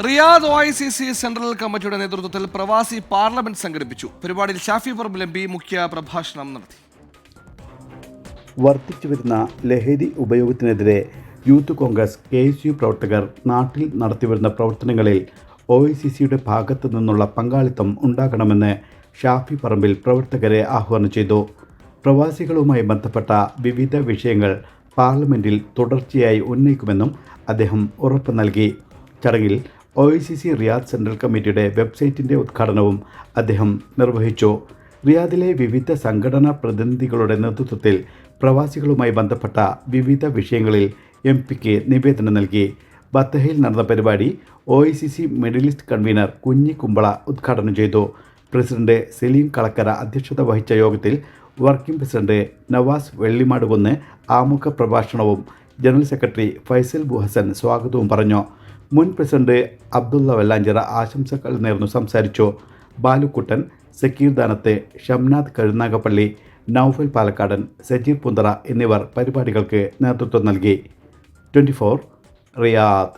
Riyadh OICC central കമ്മിറ്റിയുടെ നേതൃത്വത്തിൽ പ്രവാസി പാർലമെന്റ് സംഘടിപ്പിച്ചു. പരിപാടിയിൽ ഷാഫി പറമ്പിൽ MP മുഖ്യ പ്രഭാഷണം നടത്തി. വർദ്ധിച്ചുവരുന്ന ലഹരി ഉപയോഗത്തിനെതിരെ യൂത്ത് കോൺഗ്രസ് KSU പ്രവർത്തകർ നാട്ടിൽ നടത്തിവരുന്ന പ്രവർത്തനങ്ങളിൽ OICCയുടെ ഭാഗത്തു നിന്നുള്ള പങ്കാളിത്തം ഉണ്ടാകണമെന്ന് ഷാഫി പറമ്പിൽ പ്രവർത്തകരെ ആഹ്വാനം ചെയ്തു. പ്രവാസികളുമായി ബന്ധപ്പെട്ട വിവിധ വിഷയങ്ങൾ പാർലമെന്റിൽ തുടർച്ചയായി ഉന്നയിക്കുമെന്നും അദ്ദേഹം ഉറപ്പ് നൽകി. ചടങ്ങിൽ OICC റിയാദ് സെൻട്രൽ കമ്മിറ്റിയുടെ വെബ്സൈറ്റിൻ്റെ ഉദ്ഘാടനവും അദ്ദേഹം നിർവഹിച്ചു. റിയാദിലെ വിവിധ സംഘടനാ പ്രതിനിധികളുടെ നേതൃത്വത്തിൽ പ്രവാസികളുമായി ബന്ധപ്പെട്ട വിവിധ വിഷയങ്ങളിൽ MPക്ക് നിവേദനം നൽകി. ബത്തഹയിൽ നടന്ന പരിപാടി OICC മിഡിൽ ഈസ്റ്റ് കൺവീനർ കുഞ്ഞി കുമ്പള ഉദ്ഘാടനം ചെയ്തു. പ്രസിഡന്റ് സലീം കളക്കര അധ്യക്ഷത വഹിച്ച യോഗത്തിൽ വർക്കിംഗ് പ്രസിഡന്റ് നവാസ് വെള്ളിമാടുകുന്ന് ആമുഖ പ്രഭാഷണവും ജനറൽ സെക്രട്ടറി ഫൈസൽ ബുഹസൻ സ്വാഗതവും പറഞ്ഞു. മുൻ പ്രസിഡന്റ് അബ്ദുള്ള വെല്ലാഞ്ചിറ ആശംസകൾ നേർന്നു സംസാരിച്ചു. ബാലുക്കുട്ടൻ, സക്കീർ ദാനത്ത്, ഷംനാഥ് കഴുനാഗപ്പള്ളി, നൌഫൽ പാലക്കാടൻ, സജീർ പുന്തറ എന്നിവർ പരിപാടികൾക്ക് നേതൃത്വം നൽകി. 24 റിയാദ്.